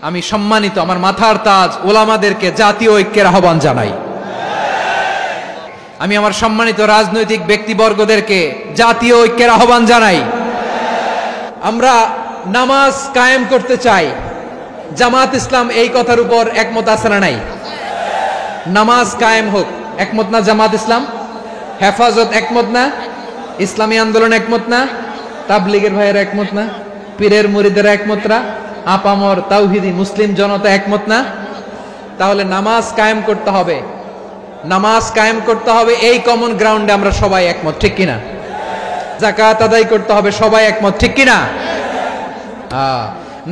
আমি সম্মানিত আমার মাথার তাজ ওলামাদেরকে জাতীয় ঐক্যের আহ্বান জানাই। আমি আমার সম্মানিত রাজনৈতিক ব্যক্তিবর্গদেরকে জাতীয় ঐক্যের আহ্বান জানাই। আমরা নামাজ কায়েম করতে চাই। জামাত ইসলাম এই কথার উপর একমত আছে না নাই? নামাজ কায়েম হোক, একমত না জামাত ইসলাম? হেফাজত একমত না? ইসলামী আন্দোলন একমত না? তাবলীগের ভাইয়েরা একমত না? পীরের মুরিদেরা একমত না? আপামর তাওহীদি মুসলিম জনতা একমত না? তাহলে নামাজ কায়েম করতে হবে। নামাজ কায়েম করতে হবে এই কমন গ্রাউন্ডে আমরা সবাই একমত, ঠিক কিনা? যাকাত আদায় করতে হবে, সবাই একমত, ঠিক কিনা?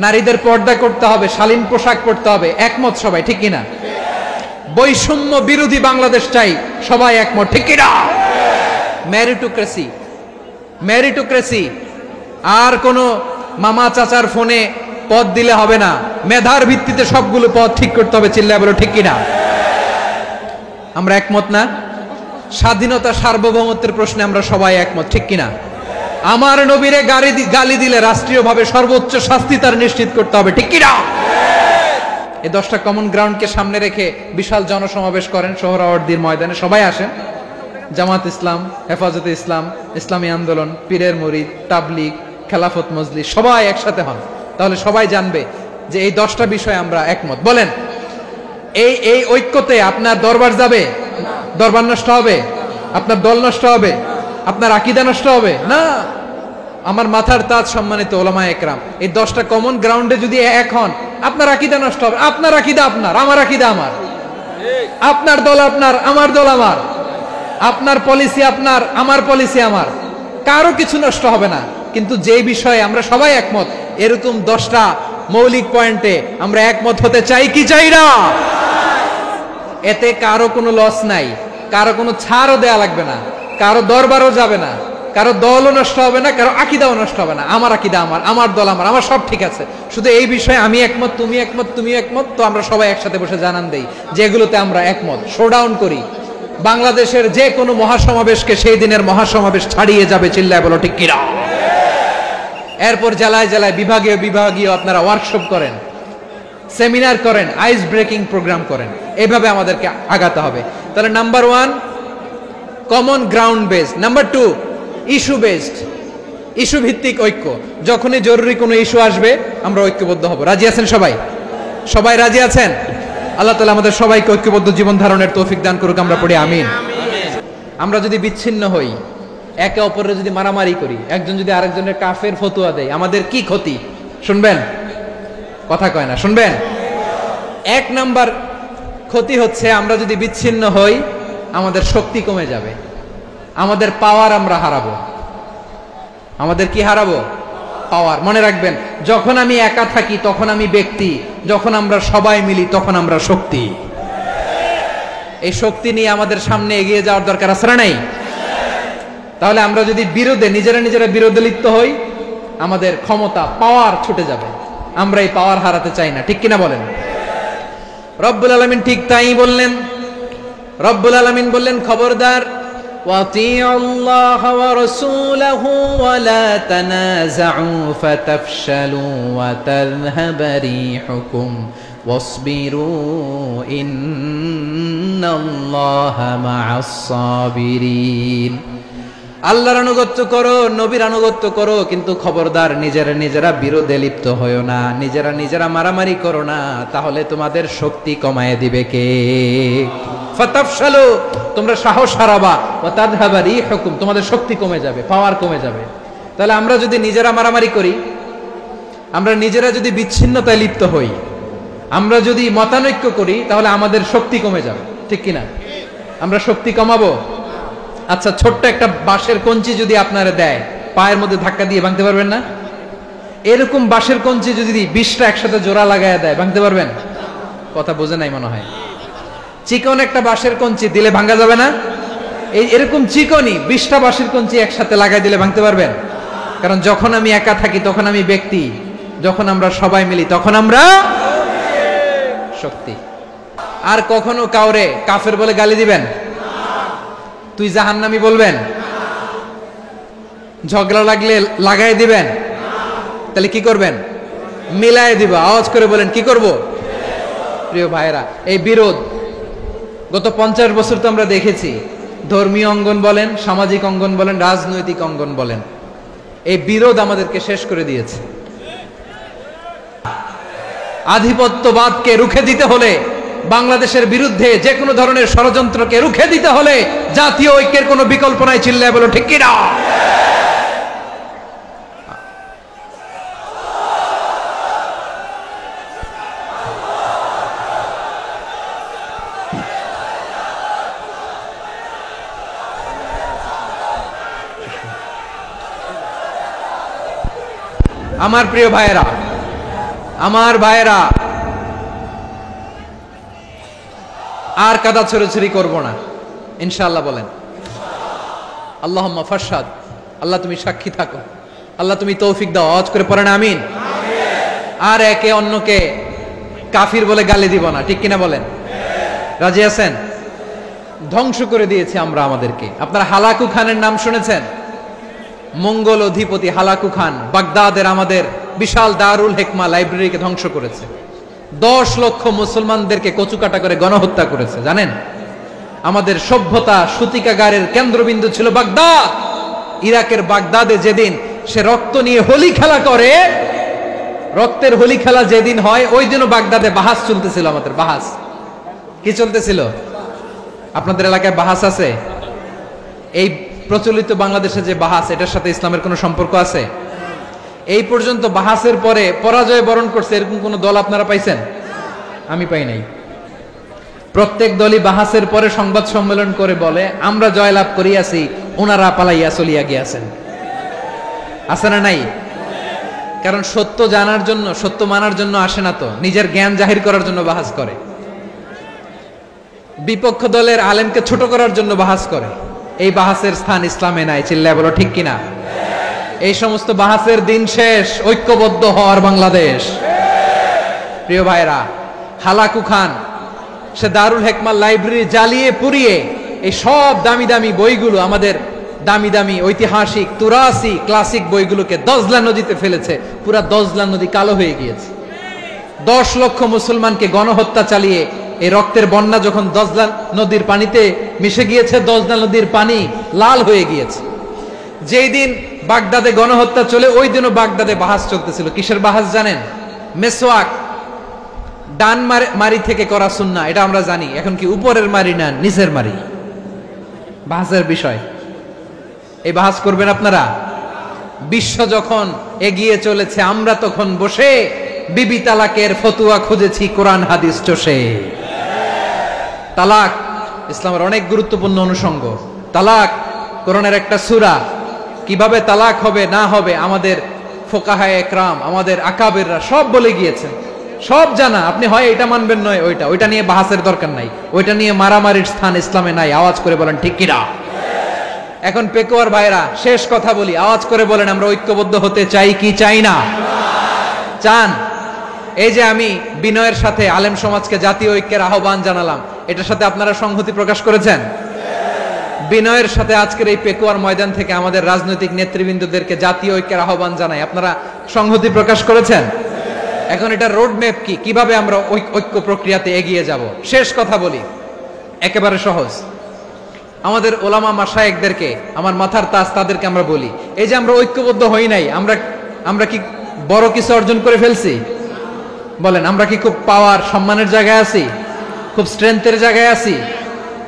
নারীদের পর্দা করতে হবে, শালীন পোশাক পরতে হবে, একমত সবাই, ঠিক কিনা? বৈষম্য বিরোধী বাংলাদেশ চাই, সবাই একমত, ঠিক কিনা? মেরিটোক্রেসি, মেরিটোক্রেসি, আর কোনো মামা চাচার ফোনে পদ দিলে হবে না, মেধার ভিত্তিতে সবগুলো পদ ঠিক করতে হবে, চিল্লায় বলো ঠিক কিনা? আমরা একমত না? স্বাধীনতা সার্বভৌমত্বের প্রশ্নে আমরা সবাই একমত, ঠিক কিনা? আমার নবীরে গালি দিলে রাষ্ট্রীয়ভাবে সর্বোচ্চ শাস্তি তার নিশ্চিত করতে হবে, ঠিক কিনা? এই 10টা কমন গ্রাউন্ডকে সামনে রেখে বিশাল জনসমাবেশ করেন সোহরাওয়ার্দীর ময়দানে, সবাই আসেন। জামাত ইসলাম, হেফাজতে ইসলাম, ইসলামী আন্দোলন, পীরের মুরিদ, তাবলীগ, খেলাফত মজলিস, সবাই একসাথে হন। তাহলে সবাই জানবে যে এই 10টা বিষয়ে আমরা একমত। বলেন, এই ঐক্যতে আপনার দরবার যাবে? দরবার নষ্ট হবে? আপনার দল নষ্ট হবে? আপনার আকীদা নষ্ট হবে না? আমার মাথার তাজ সম্মানিত ওলামায়ে একরাম, এই 10টা কমন গ্রাউন্ডে যদি এক হন, আপনার আকীদা নষ্ট হবে? আপনার আকীদা আপনার, আমার আকীদা আমার, আপনার দল আপনার, আমার দল আমার, আপনার পলিসি আপনার, আমার পলিসি আমার, কারো কিছু নষ্ট হবে না। কিন্তু যে বিষয়ে আমরা সবাই একমত, এরকম 10টা মৌলিক পয়েন্টে আমরা একমত হতে চাই কি চাই না? এতে কারো কোনো লস নাই, কারো কোনো ছাড়ও দেয়া লাগবে না, কারো দরবারও যাবে না, কারো দলও নষ্ট হবে না, কারো আকীদাও নষ্ট হবে না। আমার আকীদা আমার, আমার দল আমার, আমার সব ঠিক আছে। শুধু এই বিষয়ে আমি একমত, তুমি একমত, তুমি একমত, তো আমরা সবাই একসাথে বসে জানান দেই যে এগুলোতে আমরা একমত। শোডাউন করি, বাংলাদেশের যে কোনো মহাসমাবেশকে সেই দিনের মহাসমাবেশ ছাড়িয়ে যাবে, চিল্লায় বলো ঠিক কিনা? এরপর জেলায় জেলায় বিভাগীয় বিভাগীয় আপনারা ওয়ার্কশপ করেন, সেমিনার করেন, আইস ব্রেকিং প্রোগ্রাম করেন, এইভাবে আমাদেরকে আগাতে হবে। তাহলে number 1 common ground based, number 2 issue based, issue ভিত্তিক ঐক্য। যখনই জরুরি কোনো ইস্যু আসবে আমরা ঐক্যবদ্ধ হব। রাজি আছেন সবাই? সবাই রাজি আছেন? আল্লাহ তাআলা আমাদের সবাইকে ঐক্যবদ্ধ জীবন ধারণের তৌফিক দান করুক, আমরা পড়ি আমিন। আমরা যদি বিচ্ছিন্ন হই, একে অপরের যদি মারামারি করি, একজন যদি আরেকজনের কাফের ফতোয়া দেয়, আমাদের কি ক্ষতি? শুনবেন? কথা কয় না, শুনবেন? 1 নাম্বার ক্ষতি হচ্ছে আমরা যদি বিচ্ছিন্ন হই, আমাদের শক্তি কমে যাবে, আমাদের পাওয়ার আমরা হারাবো। আমাদের কি হারাবো? পাওয়ার। মনে রাখবেন, যখন আমি একা থাকি তখন আমি ব্যক্তি, যখন আমরা সবাই মিলি তখন আমরা শক্তি। এই শক্তি নিয়ে আমাদের সামনে এগিয়ে যাওয়ার দরকার আছে না নাই? তাহলে আমরা যদি নিজেরা বিরোধে লিপ্ত হই, আমাদের ক্ষমতা, পাওয়ার ছুটে যাবে। আমরা এই পাওয়ার হারাতে চাই না, ঠিক কিনা বলেন? রব্বুল আলামিন ঠিক তাই বললেন। রব্বুল আলামিন বললেন, খবরদার, ওয়াতিউল্লাহ ওয়া রাসূলাহু ওয়া লা তানাযাউ ফাতাফশালু ওয়া তাযহাবা রিহুকুম ওয়াসবিরু ইন্নাল্লাহা মা'আস সাবিরিন। আল্লাহর আনুগত্য করো, নবীর আনুগত্য করো, কিন্তু খবরদার নিজেরা বিরোধে লিপ্ত হয়ো না, নিজেরা মারামারি করো না, তাহলে তোমাদের শক্তি কমায় দিবে কে? ফাতাফশালু, তোমরা সাহস হারাবা, ওয়া তাযহাবা রিহুকুম, তোমাদের শক্তি কমে যাবে, পাওয়ার কমে যাবে। তাহলে আমরা যদি নিজেরা মারামারি করি, আমরা নিজেরা যদি বিচ্ছিন্নতায় লিপ্ত হই, আমরা যদি মতানৈক্য করি, তাহলে আমাদের শক্তি কমে যাবে, ঠিক কিনা? আমরা শক্তি কমাবো। আচ্ছা, ছোট্ট একটা বাঁশের কঞ্চি যদি আপনারা দেয়, পায়ের মধ্যে ধাক্কা দিয়ে ভাঙতে পারবেন না? এরকম বাঁশের কঞ্চি যদি 20টা একসাথে জোড়া লাগায় দেয়, ভাঙতে পারবেন? কথা বোঝে নাই মনে হয়। চিকন একটা বাঁশের কঞ্চি দিলে ভাঙা যাবে না? এরকম চিকনই 20টা বাঁশের কঞ্চি একসাথে লাগাই দিলে ভাঙতে পারবেন? কারণ যখন আমি একা থাকি তখন আমি ব্যক্তি, যখন আমরা সবাই মিলি তখন আমরা শক্তি। আর কখনো কাউরে কাফের বলে গালি দিবেন? তুই জাহান্নামী বলবেন? ঝগড়া লাগলে লাগাই দিবেন? তাহলে কি করবেন? মিলায় দিব। আওয়াজ করে বলেন কি করব? প্রিয় ভাইরা, এই বিরোধ গত 50 বছর তো আমরা দেখেছি। ধর্মীয় অঙ্গন বলেন, সামাজিক অঙ্গন বলেন, রাজনৈতিক অঙ্গন বলেন, এই বিরোধ আমাদেরকে শেষ করে দিয়েছে। আধিপত্যবাদকে রুখে দিতে হলে, বাংলাদেশের বিরুদ্ধে যে কোনো ধরনের ষড়যন্ত্রকে রুখে দিতে হলে জাতীয় ঐক্যের কোনো বিকল্প নাই। চিল্লায় বলো ঠিক কিনা? আমার প্রিয় ভাইয়েরা, আমার ভাইয়েরা, আর কাদা ছড়াছড়ি করব না ইনশাআল্লাহ। বলেন আল্লাহুম্মা ফাশহাদ। আল্লাহ তুমি সাক্ষী থাকো, আল্লাহ তুমি তৌফিক দাও। আওয়াজ করে পড়েন আমিন। আর একে অন্যকে কাফির বলে গালি দিব না, ঠিক কিনা বলেন? রাজি আছেন? ধ্বংস করে দিয়েছি আমরা আমাদেরকে। আপনারা হালাকু খানের নাম শুনেছেন? মঙ্গল অধিপতি হালাকু খান বাগদাদের আমাদের বিশাল দারুল হিকমা লাইব্রেরিকে ধ্বংস করেছে। 10 লক্ষ মুসলমানদেরকে কচুকাটা করে গণহত্যা করেছে। জানেন, আমাদের সভ্যতা সূতিকাগারের কেন্দ্রবিন্দু ছিল বাগদাদ। ইরাকের বাগদাদে যেদিন সে রক্ত নিয়ে হোলি খেলা করে, রক্তের হোলি খেলা যেদিন হয়, ওই দিনও বাগদাদে বাহাস চলতেছিল। আমাদের বাহাস কি চলতেছিল? আপনাদের এলাকায় বাহাস আছে? এই প্রচলিত বাংলাদেশে যে বাহাস, এটার সাথে ইসলামের কোনো সম্পর্ক আছে? এই পর্যন্ত বাহাসের পরে পরাজয় বরণ করছে এরকম কোন দল আপনারা পাইছেন? আমি পাই নাই। প্রত্যেক দলই বাহাসের পরে সংবাদ সম্মেলন করে বলে আমরা জয়লাভ করিয়াছি, ওনারা পালাইয়া চলিয়া গিয়াছেন। আছে না নাই? কারণ সত্য জানার জন্য, সত্য মানার জন্য আসে না তো, নিজের জ্ঞান জাহির করার জন্য বাহাস করে। বিপক্ষ দলের আলেমকে ছোট করার জন্য বাহাস করে। এই বাহাসের স্থান ইসলামে নাই। চিল্লায় বলো ঠিক কিনা? এই সমস্ত বাহাসের দিন শেষ। ঐক্যবদ্ধ হওয়ার বাংলাদেশ। প্রিয় ভাইরা, হালাকু খান সে দারুল হিকমা লাইব্রেরি জ্বালিয়ে পুড়িয়ে এই সব দামি দামি বইগুলো, আমাদের দামি দামি ঐতিহাসিক তুরাসি ক্লাসিক বইগুলোকে দজলা নদীতে ফেলেছে। পুরা দজলা নদী কালো হয়ে গিয়েছে। 10 লক্ষ মুসলমানকে গণহত্যা চালিয়ে এই রক্তের বন্যা যখন দজলা নদীর পানিতে মিশে গিয়েছে, দজলা নদীর পানি লাল হয়ে গিয়েছে। যেই দিন বাগদাদে গণহত্যা চলে, ওই দিনও বাগদাদে বাহাস চলতেছিল। কিসের বাহাস জানেন? মেসওয়াক, ডান মারি থেকে করা সুন্নাহ, এটা আমরা জানি। এখন কি উপরের মারি না নিচের মারি? বাহাসের বিষয়। এই বাহাস করবেন আপনারা? বিশ্ব যখন এগিয়ে চলেছে, আমরা তখন বসে বিবি তালাকের ফতুয়া খুঁজেছি কোরআন হাদিস চষে। তালাক ইসলামের অনেক গুরুত্বপূর্ণ অনুষঙ্গ। তালাক কোরআনের একটা সূরা। কিভাবে তালাক হবে না হবে আমাদের ফোকাহায়ে একরাম, আমাদের আকাবেররা সব বলে গিয়েছেন, সব জানা। আপনি হয় এটা মানবেন নয় ওইটা। ওইটা নিয়ে বাহাসের দরকার নাই, ওইটা নিয়ে মারামারির স্থান ইসলামে নাই। আওয়াজ করে বলেন ঠিক কিনা? এখন পেকুয়ার ভাইরা, শেষ কথা বলি, আওয়াজ করে বলেন আমরা ঐক্যবদ্ধ হতে চাই কি চাই না? চান? এই যে আমি বিনয়ের সাথে আলেম সমাজকে জাতীয় ঐক্যের আহ্বান জানালাম, এটার সাথে আপনারা সংহতি প্রকাশ করেছেন? বিনয়ের সাথে আজকের এই পেকুয়ার ময়দান থেকে আমাদের রাজনৈতিক নেতৃবৃন্দদেরকে জাতীয় ঐক্যের আহ্বান জানাই, আপনারা সংহতি প্রকাশ করেছেন? এখন এটা রোড ম্যাপ কি, কিভাবে আমরা ঐক্য প্রক্রিয়াতে এগিয়ে যাব? শেষ কথা বলি, একেবারে সহজ। আমাদের ওলামা মাশায়েখদেরকে, আমার মাথার তাজ, তাদেরকে আমরা বলি, এই যে আমরা ঐক্যবদ্ধ হই নাই, আমরা কি বড় কিছু অর্জন করে ফেলছি? বলেন, আমরা কি খুব পাওয়ার সম্মানের জায়গায় আছি? খুব স্ট্রেংথের জায়গায় আছি?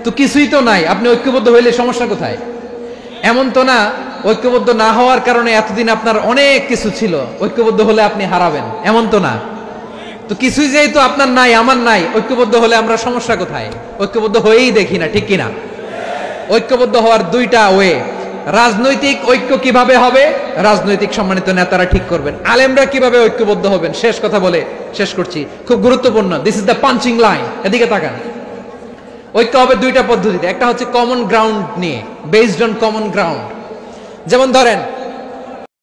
তো কিছুই তো নাই। আপনি ঐক্যবদ্ধ হইলে সমস্যা কোথায়? এমন তো না ঐক্যবদ্ধ না হওয়ার কারণে এতদিন আপনার অনেক কিছু ছিল, ঐক্যবদ্ধ হলে আপনি হারাবেন, এমন তো না। তো কিছুই যেহেতু আপনার নাই, আমার নাই, ঐক্যবদ্ধ হলে আমরা সমস্যা কোথায়? ঐক্যবদ্ধ হয়েই দেখি না, ঠিক কিনা? ঐক্যবদ্ধ হওয়ার দুইটা ওয়ে। রাজনৈতিক ঐক্য কিভাবে হবে? রাজনৈতিক সম্মানিত নেতারা ঠিক করবেন। আলেমরা কিভাবে ঐক্যবদ্ধ হবেন? শেষ কথা বলে শেষ করছি, খুব গুরুত্বপূর্ণ। This is the punching line. এদিকে তাকান। ঐক্য হবে দুইটা পদ্ধতিতে। একটা হচ্ছে কমন গ্রাউন্ড নিয়ে, বেসড অন কমন গ্রাউন্ড। যেমন ধরেন